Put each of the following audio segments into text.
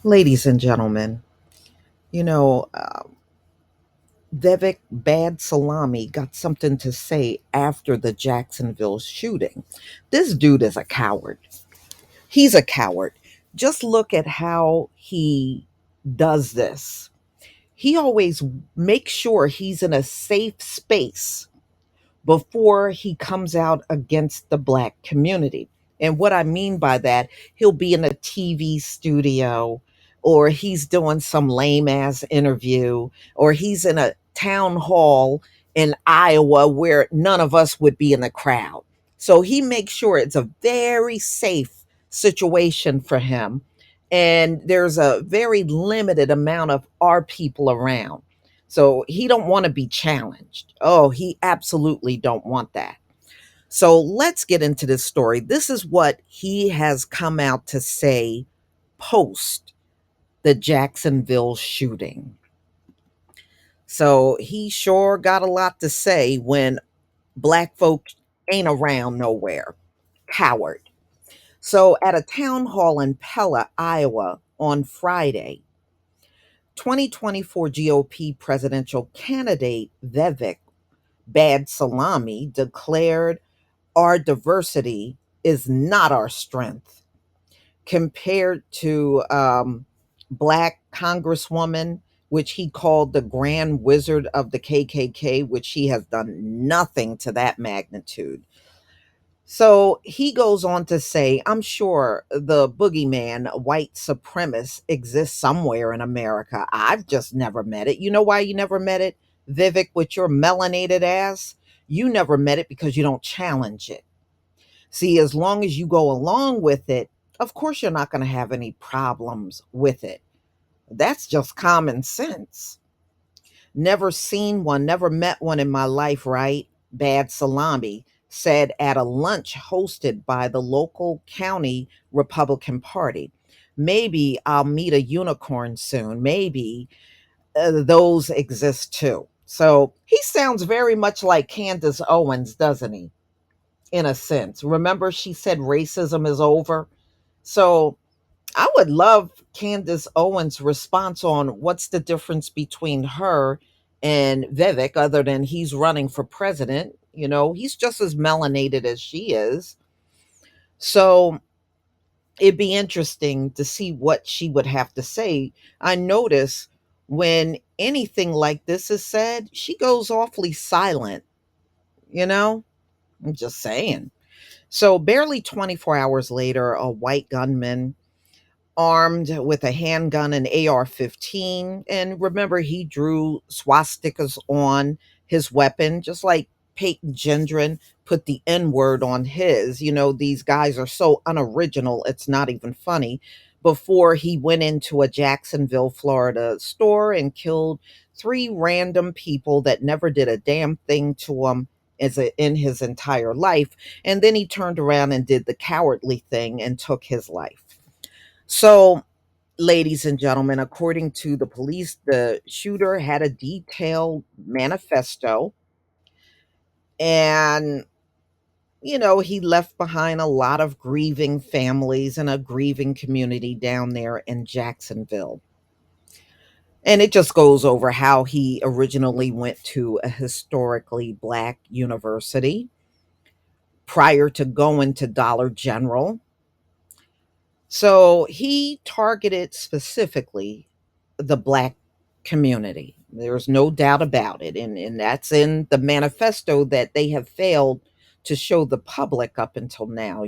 Ladies and gentlemen, you know, Vivek Bad Salami got something to say after the Jacksonville shooting. This dude is a coward. He's a coward. Just look at how he does this. He always makes sure he's in a safe space before he comes out against the black community. And what I mean by that, he'll be in a TV studio or he's doing some lame ass interview or he's in a town hall in Iowa where none of us would be in the crowd. So he makes sure it's a very safe situation for him. And there's a very limited amount of our people around. So he don't want to be challenged. Oh, he absolutely don't want that. So let's get into this story. This is what he has come out to say post the Jacksonville shooting. So he sure got a lot to say when black folks ain't around nowhere. Coward. So at a town hall in Pella, Iowa on Friday, 2024 GOP presidential candidate Vivek Bad Salami declared our diversity is not our strength. Compared to Black Congresswoman, which he called the Grand Wizard of the KKK, which she has done nothing to that magnitude. So he goes on to say, I'm sure the boogeyman, white supremacist, exists somewhere in America. I've just never met it. You know why you never met it? Vivek, with your melanated ass, you never met it because you don't challenge it. See, as long as you go along with it, of course you're not going to have any problems with it. That's just common sense. Never seen one, never met one in my life, right? Bad Salami said at a lunch hosted by the local county Republican Party. Maybe I'll meet a unicorn soon. Maybe those exist too. So he sounds very much like Candace Owens, doesn't he? In a sense. Remember, she said racism is over. So I would love Candace Owens' response on what's the difference between her and Vivek, other than he's running for president. You know, he's just as melanated as she is. So it'd be interesting to see what she would have to say. I notice when anything like this is said, she goes awfully silent, you know? I'm just saying. So barely 24 hours later, a white gunman armed with a handgun and AR-15. And remember, he drew swastikas on his weapon, just like Peyton Gendron put the N word on his. You know, these guys are so unoriginal, it's not even funny. Before he went into a Jacksonville, Florida store and killed three random people that never did a damn thing to him in his entire life. And then he turned around and did the cowardly thing and took his life. So, ladies and gentlemen, according to the police, the shooter had a detailed manifesto and, he left behind a lot of grieving families and a grieving community down there in Jacksonville. And it just goes over how he originally went to a historically black university prior to going to Dollar General. So he targeted specifically the black community. There's no doubt about it. And that's in the manifesto that they have failed to show the public up until now.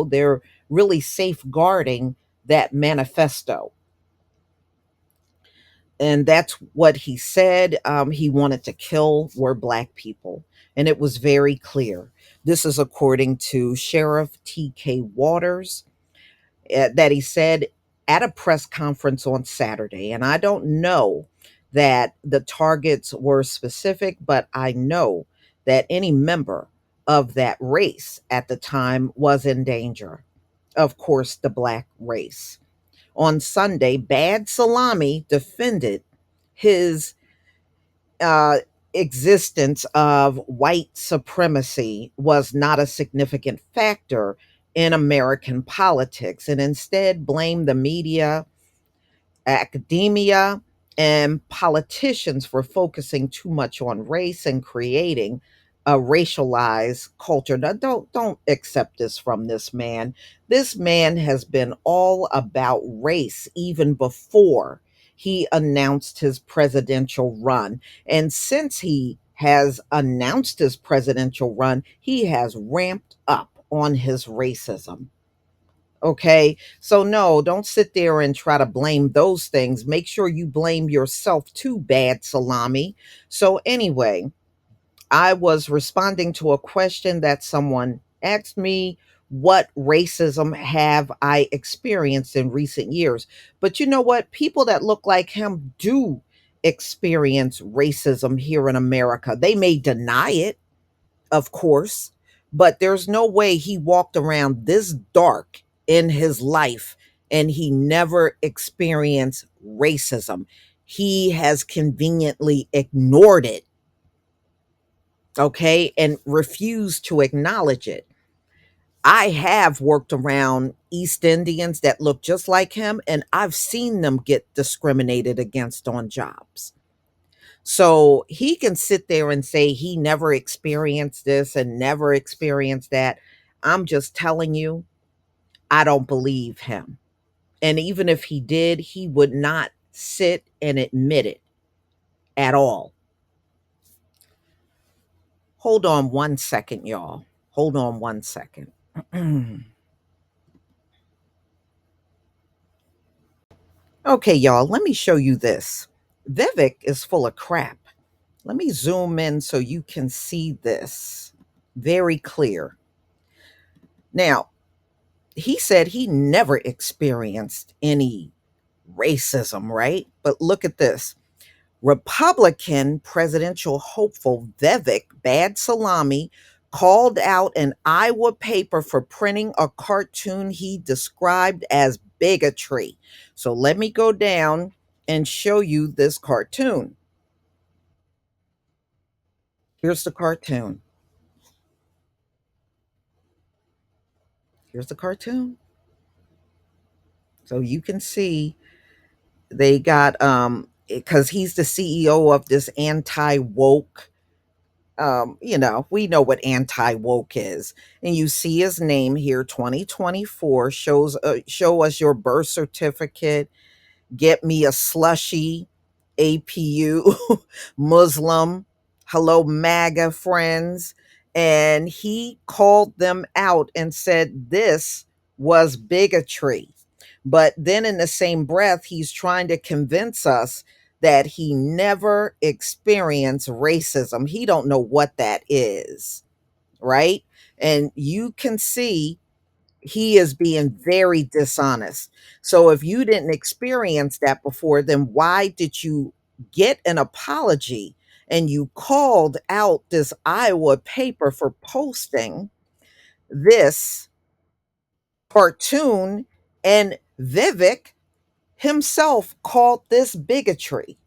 They're really safeguarding that manifesto. And that's what he said. He wanted to kill were black people. And it was very clear. This is according to Sheriff T.K. Waters, that he said at a press conference on Saturday. And I don't know that the targets were specific, but I know that any member of that race at the time was in danger. Of course, the black race. On Sunday, Bad Salami defended his uh, existence of white supremacy was not a significant factor in American politics and instead blamed the media academia, and politicians for focusing too much on race and creating a racialized culture. Now, don't accept this from this man. This man has been all about race even before he announced his presidential run. And since he has announced his presidential run, he has ramped up on his racism. Okay. So, no, don't sit there and try to blame those things. Make sure you blame yourself too, bad salami. So, anyway, I was responding to a question that someone asked me. What racism have I experienced in recent years? But you know what? People that look like him do experience racism here in America. They may deny it, of course, but there's no way he walked around this dark in his life and he never experienced racism. He has conveniently ignored it, okay, and refused to acknowledge it. I have worked around East Indians that look just like him, and I've seen them get discriminated against on jobs. So he can sit there and say he never experienced this and never experienced that. I'm just telling you, I don't believe him. And even if he did, he would not sit and admit it at all. Hold on one second, y'all. Hold on one second. Okay, y'all, let me show you this. Vivek is full of crap. Let me zoom in so you can see this very clear. Now, he said he never experienced any racism, right? But look at this. Republican presidential hopeful Vivek Bad Salami called out an Iowa paper for printing a cartoon he described as bigotry. So let me go down and show you this cartoon. Here's the cartoon. Here's the cartoon. So you can see they got because he's the CEO of this anti-woke, we know what anti-woke is. And you see his name here, 2024, show us your birth certificate, get me a slushy, APU, Muslim, hello, MAGA friends. And he called them out and said this was bigotry. But then in the same breath, he's trying to convince us that he never experienced racism. He don't know what that is, right? And you can see he is being very dishonest. So if you didn't experience that before, then why did you get an apology and you called out this Iowa paper for posting this cartoon, and Vivek himself called this bigotry?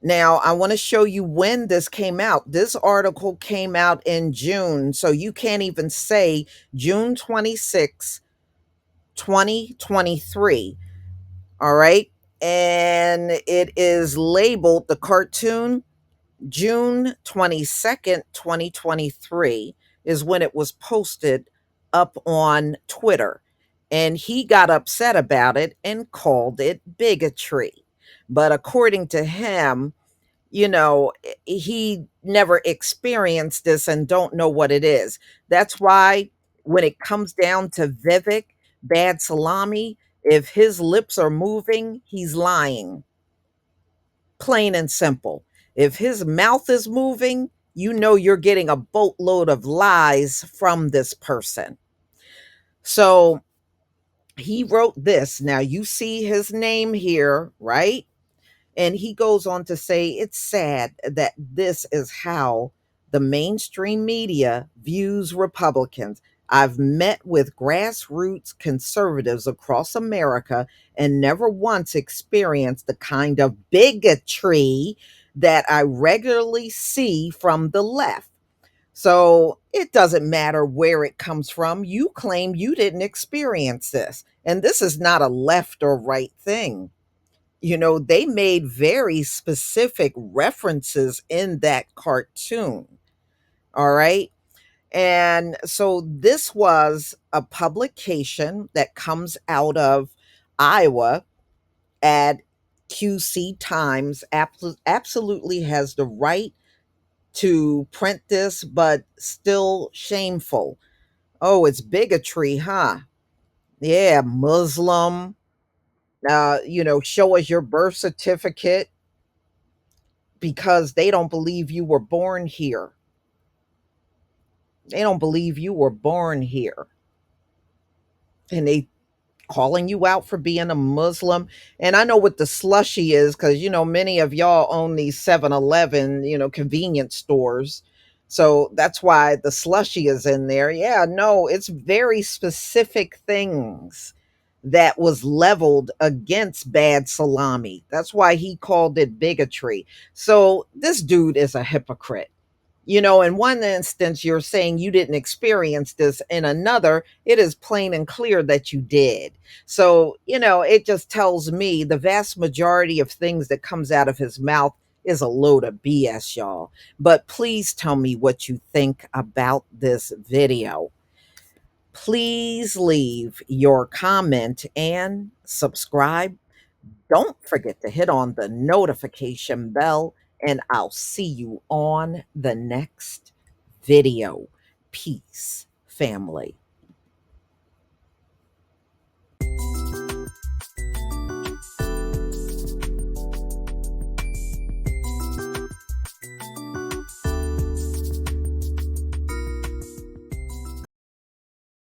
Now, I want to show you when this came out. This article came out in June, so you can't even say June 26, 2023. All right. And it is labeled the cartoon June 22nd, 2023 is when it was posted up on Twitter. And he got upset about it and called it bigotry. But according to him, he never experienced this and don't know what it is. That's why when it comes down to Vivek, Bad Salami, if his lips are moving, he's lying. Plain and simple. If his mouth is moving, you know you're getting a boatload of lies from this person. So he wrote this. Now you see his name here, right? And he goes on to say, it's sad that this is how the mainstream media views Republicans. I've met with grassroots conservatives across America and never once experienced the kind of bigotry that I regularly see from the left. So it doesn't matter where it comes from. You claim you didn't experience this. And this is not a left or right thing. They made very specific references in that cartoon. All right. And so this was a publication that comes out of Iowa at QC Times. Absolutely has the right to print this, but still shameful. Oh, it's bigotry, huh? Yeah, Muslim. Show us your birth certificate because they don't believe you were born here. They don't believe you were born here. And they calling you out for being a Muslim. And I know what the slushy is because, many of y'all own these 7-Eleven, convenience stores. So that's why the slushy is in there. Yeah, no, it's very specific things that was leveled against bad salami. That's why he called it bigotry. So this dude is a hypocrite. In one instance, you're saying you didn't experience this. In another, it is plain and clear that you did. So, it just tells me the vast majority of things that comes out of his mouth is a load of BS, y'all. But please tell me what you think about this video. Please leave your comment and subscribe. Don't forget to hit on the notification bell, and I'll see you on the next video. Peace, family.